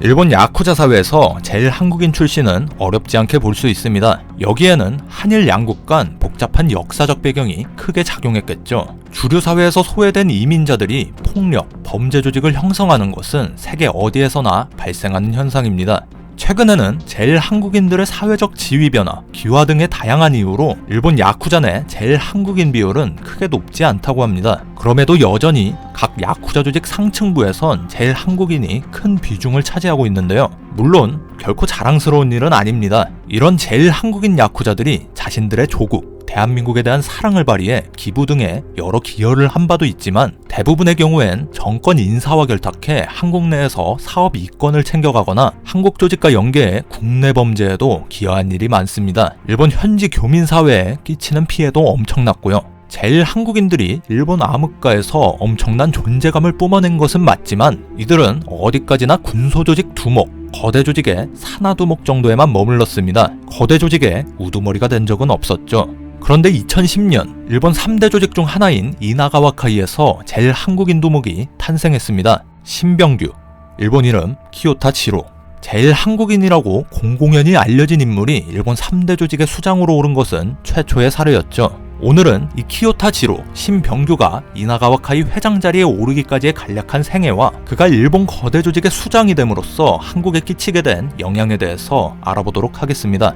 일본 야쿠자 사회에서 제일 한국인 출신은 어렵지 않게 볼 수 있습니다. 여기에는 한일 양국 간 복잡한 역사적 배경이 크게 작용했겠죠. 주류 사회에서 소외된 이민자들이 폭력, 범죄 조직을 형성하는 것은 세계 어디에서나 발생하는 현상입니다. 최근에는 제일 한국인들의 사회적 지위 변화, 기화 등의 다양한 이유로 일본 야쿠자 내 제일 한국인 비율은 크게 높지 않다고 합니다. 그럼에도 여전히 각 야쿠자 조직 상층부에선 제일 한국인이 큰 비중을 차지하고 있는데요. 물론 결코 자랑스러운 일은 아닙니다. 이런 제일 한국인 야쿠자들이 자신들의 조국, 대한민국에 대한 사랑을 발휘해 기부 등의 여러 기여를 한 바도 있지만 대부분의 경우엔 정권 인사와 결탁해 한국 내에서 사업 이권을 챙겨가거나 한국 조직과 연계해 국내 범죄에도 기여한 일이 많습니다. 일본 현지 교민 사회에 끼치는 피해도 엄청났고요. 제일 한국인들이 일본 암흑가에서 엄청난 존재감을 뿜어낸 것은 맞지만 이들은 어디까지나 군소조직 두목, 거대 조직의 산하두목 정도에만 머물렀습니다. 거대 조직의 우두머리가 된 적은 없었죠. 그런데 2010년 일본 3대 조직 중 하나인 이나가와 카이에서 제일 한국인 두목이 탄생했습니다. 신병규, 일본 이름 키요타 지로. 제일 한국인이라고 공공연히 알려진 인물이 일본 3대 조직의 수장으로 오른 것은 최초의 사례였죠. 오늘은 이 키요타 지로, 신병규가 이나가와 카이 회장 자리에 오르기까지의 간략한 생애와 그가 일본 거대 조직의 수장이 됨으로써 한국에 끼치게 된 영향에 대해서 알아보도록 하겠습니다.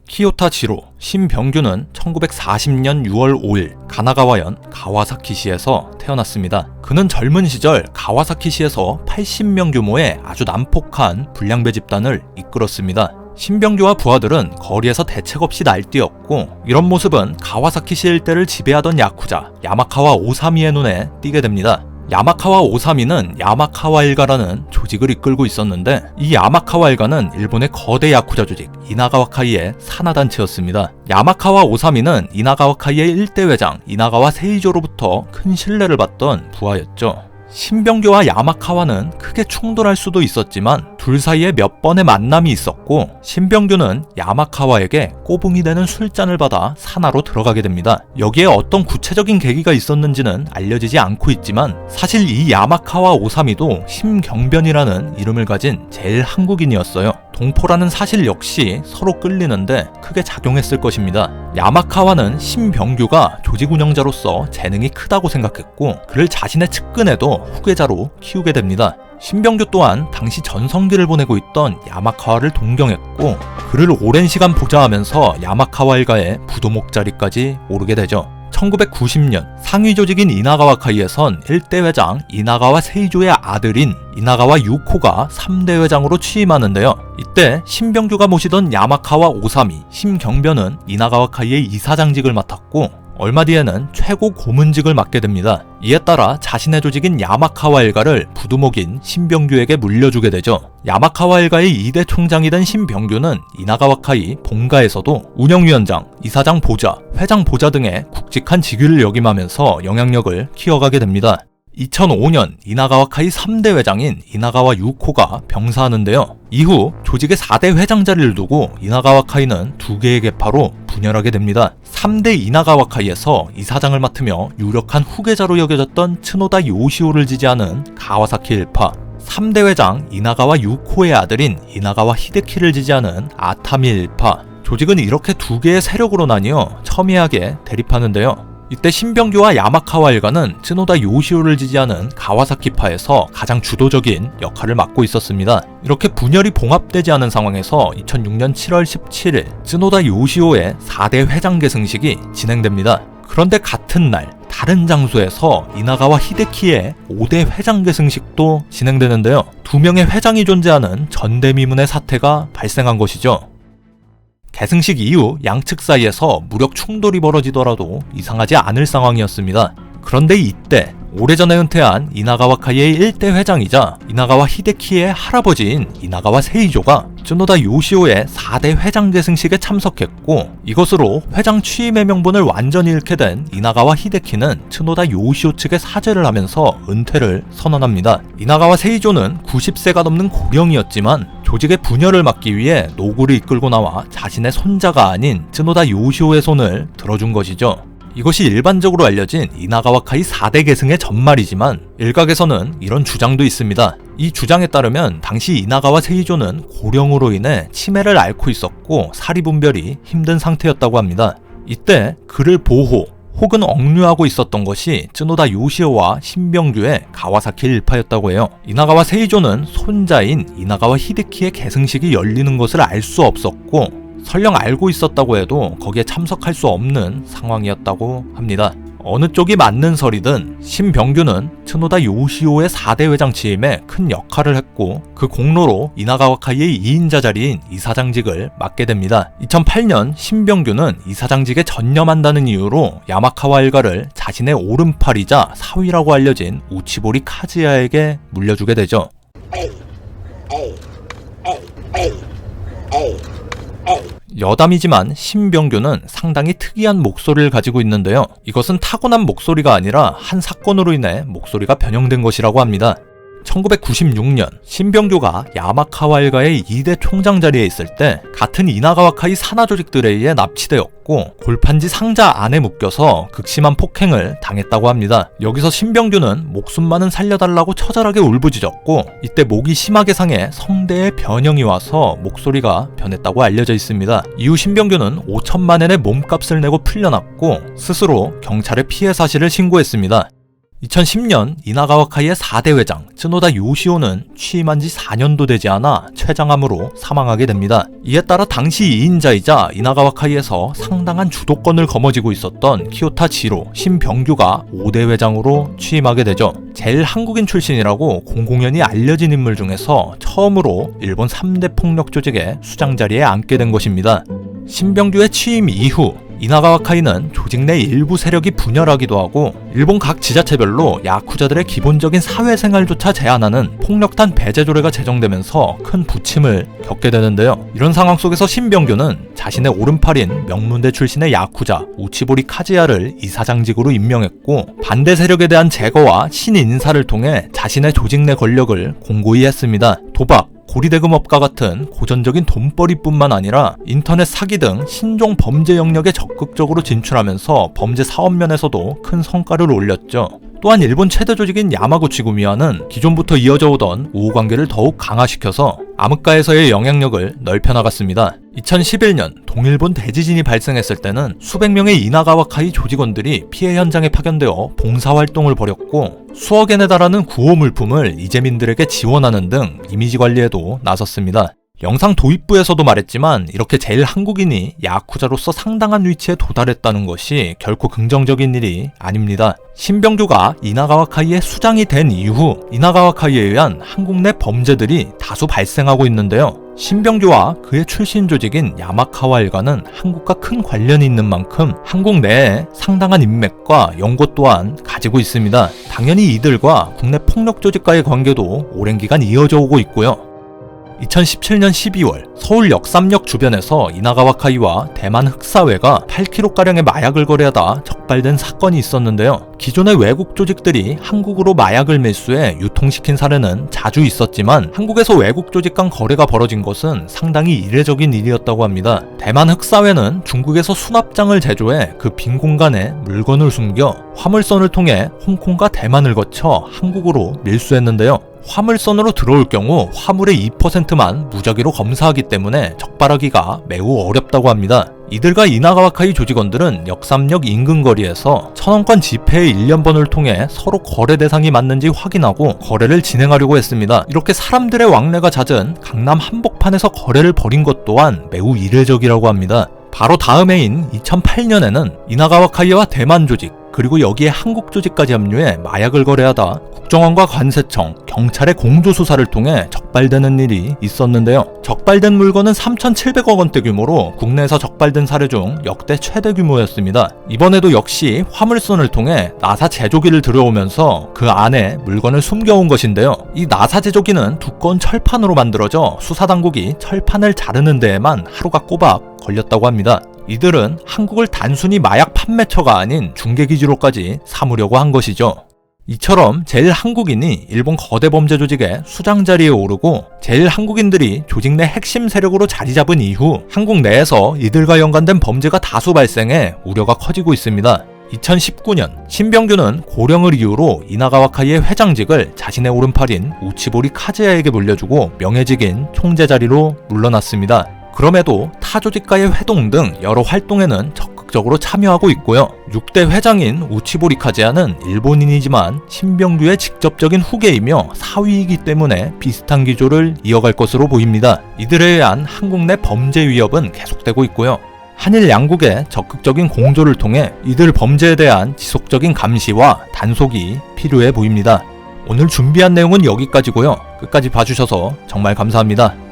키요타 지로, 신병규는 1940년 6월 5일 가나가와현 가와사키시에서 태어났습니다. 그는 젊은 시절 가와사키시에서 80명 규모의 아주 난폭한 불량배 집단을 이끌었습니다. 신병규와 부하들은 거리에서 대책 없이 날뛰었고 이런 모습은 가와사키시 일대를 지배하던 야쿠자 야마카와 오사미의 눈에 띄게 됩니다. 야마카와 오사미는 야마카와 일가라는 조직을 이끌고 있었는데 이 야마카와 일가는 일본의 거대 야쿠자 조직 이나가와 카이의 산하단체였습니다. 야마카와 오사미는 이나가와 카이의 1대 회장 이나가와 세이조로부터 큰 신뢰를 받던 부하였죠. 신병규와 야마카와는 크게 충돌할 수도 있었지만 둘 사이에 몇 번의 만남이 있었고 신병규는 야마카와에게 꼬붕이 되는 술잔을 받아 산하로 들어가게 됩니다. 여기에 어떤 구체적인 계기가 있었는지는 알려지지 않고 있지만 사실 이 야마카와 오사미도 심경변이라는 이름을 가진 제일 한국인이었어요. 동포라는 사실 역시 서로 끌리는데 크게 작용했을 것입니다. 야마카와는 신병규가 조직 운영자로서 재능이 크다고 생각했고 그를 자신의 측근에도 후계자로 키우게 됩니다. 신병규 또한 당시 전성기를 보내고 있던 야마카와를 동경했고 그를 오랜 시간 보좌하면서 야마카와 일가의 부도목 자리까지 오르게 되죠. 1990년 상위 조직인 이나가와 카이에선 1대 회장 이나가와 세이조의 아들인 이나가와 유코가 3대 회장으로 취임하는데요. 이때 신병규가 모시던 야마카와 오사미, 신경변은 이나가와 카이의 이사장직을 맡았고 얼마 뒤에는 최고 고문직을 맡게 됩니다. 이에 따라 자신의 조직인 야마카와 일가를 부두목인 신병규에게 물려주게 되죠. 야마카와 일가의 2대 총장이 된 신병규는 이나가와 카이 본가에서도 운영위원장, 이사장 보좌, 회장 보좌 등의 굵직한 직위를 역임하면서 영향력을 키워가게 됩니다. 2005년 이나가와 카이 3대 회장인 이나가와 유코가 병사하는데요. 이후 조직의 4대 회장 자리를 두고 이나가와 카이는 2개의 계파로 분열하게 됩니다. 3대 이나가와 카이에서 이사장을 맡으며 유력한 후계자로 여겨졌던 츠노다 요시오를 지지하는 가와사키 일파, 3대 회장 이나가와 유코의 아들인 이나가와 히데키를 지지하는 아타미 일파. 조직은 이렇게 2개의 세력으로 나뉘어 첨예하게 대립하는데요. 이때 신병규와 야마카와 일가는 츠노다 요시오를 지지하는 가와사키파에서 가장 주도적인 역할을 맡고 있었습니다. 이렇게 분열이 봉합되지 않은 상황에서 2006년 7월 17일 츠노다 요시오의 4대 회장 계승식이 진행됩니다. 그런데 같은 날 다른 장소에서 이나가와 히데키의 5대 회장 계승식도 진행되는데요. 2명의 회장이 존재하는 전대미문의 사태가 발생한 것이죠. 계승식 이후 양측 사이에서 무력 충돌이 벌어지더라도 이상하지 않을 상황이었습니다. 그런데 이때 오래전에 은퇴한 이나가와 카이의 1대 회장이자 이나가와 히데키의 할아버지인 이나가와 세이조가 츠노다 요시오의 4대 회장 계승식에 참석했고 이것으로 회장 취임의 명분을 완전히 잃게 된 이나가와 히데키는 츠노다 요시오 측에 사죄를 하면서 은퇴를 선언합니다. 이나가와 세이조는 90세가 넘는 고령이었지만 조직의 분열을 막기 위해 노구를 이끌고 나와 자신의 손자가 아닌 츠노다 요시오의 손을 들어준 것이죠. 이것이 일반적으로 알려진 이나가와 카이 4대 계승의 전말이지만 일각에서는 이런 주장도 있습니다. 이 주장에 따르면 당시 이나가와 세이조는 고령으로 인해 치매를 앓고 있었고 사리분별이 힘든 상태였다고 합니다. 이때 그를 보호 혹은 억류하고 있었던 것이 쯔노다 요시오와 신병규의 가와사키 일파였다고 해요. 이나가와 세이조는 손자인 이나가와 히데키의 계승식이 열리는 것을 알 수 없었고 설령 알고 있었다고 해도 거기에 참석할 수 없는 상황이었다고 합니다. 어느 쪽이 맞는 설이든 신병규는 츠노다 요시오의 4대 회장 취임에 큰 역할을 했고 그 공로로 이나가와 카이의 2인자 자리인 이사장직을 맡게 됩니다. 2008년 신병규는 이사장직에 전념한다는 이유로 야마카와 일가를 자신의 오른팔이자 사위라고 알려진 우치보리 카즈야에게 물려주게 되죠. 여담이지만 신병규는 상당히 특이한 목소리를 가지고 있는데요. 이것은 타고난 목소리가 아니라 한 사건으로 인해 목소리가 변형된 것이라고 합니다. 1996년 신병규가 야마카와 일가의 2대 총장 자리에 있을 때 같은 이나가와 카이 산하 조직들에 의해 납치되었고 골판지 상자 안에 묶여서 극심한 폭행을 당했다고 합니다. 여기서 신병규는 목숨만은 살려달라고 처절하게 울부짖었고 이때 목이 심하게 상해 성대에 변형이 와서 목소리가 변했다고 알려져 있습니다. 이후 신병규는 5천만 엔의 몸값을 내고 풀려났고 스스로 경찰에 피해 사실을 신고했습니다. 2010년 이나가와 카이의 4대 회장 쯔노다 요시오는 취임한 지 4년도 되지 않아 췌장암으로 사망하게 됩니다. 이에 따라 당시 2인자이자 이나가와 카이에서 상당한 주도권을 거머쥐고 있었던 키요타 지로 신병규가 5대 회장으로 취임하게 되죠. 제일 한국인 출신이라고 공공연히 알려진 인물 중에서 처음으로 일본 3대 폭력 조직의 수장 자리에 앉게 된 것입니다. 신병규의 취임 이후 이나가와 카이는 조직 내 일부 세력이 분열하기도 하고 일본 각 지자체별로 야쿠자들의 기본적인 사회생활조차 제한하는 폭력탄 배제 조례가 제정되면서 큰 부침을 겪게 되는데요. 이런 상황 속에서 신병규는 자신의 오른팔인 명문대 출신의 야쿠자 우치보리 카즈야를 이사장직으로 임명했고 반대 세력에 대한 제거와 신인사를 통해 자신의 조직 내 권력을 공고히 했습니다. 도박, 고리대금업과 같은 고전적인 돈벌이뿐만 아니라 인터넷 사기 등 신종 범죄 영역에 적극적으로 진출하면서 범죄 사업면에서도 큰 성과를 올렸죠. 또한 일본 최대 조직인 야마구치구미와는 기존부터 이어져 오던 우호관계를 더욱 강화시켜서 암흑가에서의 영향력을 넓혀나갔습니다. 2011년 동일본 대지진이 발생했을 때는 수백 명의 이나가와 카이 조직원들이 피해 현장에 파견되어 봉사활동을 벌였고 수억 엔에 달하는 구호 물품을 이재민들에게 지원하는 등 이미지 관리에도 나섰습니다. 영상 도입부에서도 말했지만 이렇게 제일 한국인이 야쿠자로서 상당한 위치에 도달했다는 것이 결코 긍정적인 일이 아닙니다. 신병규가 이나가와 카이의 수장이 된 이후 이나가와 카이에 의한 한국 내 범죄들이 다수 발생하고 있는데요. 신병규와 그의 출신 조직인 야마카와 일가는 한국과 큰 관련이 있는 만큼 한국 내에 상당한 인맥과 연고 또한 가지고 있습니다. 당연히 이들과 국내 폭력 조직과의 관계도 오랜 기간 이어져 오고 있고요. 2017년 12월 서울 역삼역 주변에서 이나가와 카이와 대만 흑사회가 8kg가량의 마약을 거래하다 적발된 사건이 있었는데요. 기존의 외국 조직들이 한국으로 마약을 밀수해 유통시킨 사례는 자주 있었지만 한국에서 외국 조직 간 거래가 벌어진 것은 상당히 이례적인 일이었다고 합니다. 대만 흑사회는 중국에서 수납장을 제조해 그 빈 공간에 물건을 숨겨 화물선을 통해 홍콩과 대만을 거쳐 한국으로 밀수했는데요. 화물선으로 들어올 경우 화물의 2%만 무작위로 검사하기 때문에 적발하기가 매우 어렵다고 합니다. 이들과 이나가와 카이 조직원들은 역삼역 인근 거리에서 1000원권 지폐의 일련번호를 통해 서로 거래 대상이 맞는지 확인하고 거래를 진행하려고 했습니다. 이렇게 사람들의 왕래가 잦은 강남 한복판에서 거래를 벌인 것 또한 매우 이례적이라고 합니다. 바로 다음 해인 2008년에는 이나가와 카이와 대만 조직 그리고 여기에 한국 조직까지 합류해 마약을 거래하다 국정원과 관세청, 경찰의 공조수사를 통해 적발되는 일이 있었는데요. 적발된 물건은 3,700억 원대 규모로 국내에서 적발된 사례 중 역대 최대 규모였습니다. 이번에도 역시 화물선을 통해 나사 제조기를 들여오면서 그 안에 물건을 숨겨온 것인데요. 이 나사 제조기는 두꺼운 철판으로 만들어져 수사당국이 철판을 자르는 데에만 하루가 꼬박 걸렸다고 합니다. 이들은 한국을 단순히 마약 판매처가 아닌 중개기지로까지 삼으려고 한 것이죠. 이처럼 제일 한국인이 일본 거대 범죄 조직의 수장 자리에 오르고 제일 한국인들이 조직 내 핵심 세력으로 자리 잡은 이후 한국 내에서 이들과 연관된 범죄가 다수 발생해 우려가 커지고 있습니다. 2019년 신병규는 고령을 이유로 이나가와카이의 회장직을 자신의 오른팔인 우치보리 카즈야에게 물려주고 명예직인 총재 자리로 물러났습니다. 그럼에도 타 조직과의 회동 등 여러 활동에는 적극적으로 참여하고 있고요. 6대 회장인 우치보리 카즈야는 일본인이지만 신병규의 직접적인 후계이며 사위이기 때문에 비슷한 기조를 이어갈 것으로 보입니다. 이들에 의한 한국 내 범죄 위협은 계속되고 있고요. 한일 양국의 적극적인 공조를 통해 이들 범죄에 대한 지속적인 감시와 단속이 필요해 보입니다. 오늘 준비한 내용은 여기까지고요. 끝까지 봐주셔서 정말 감사합니다.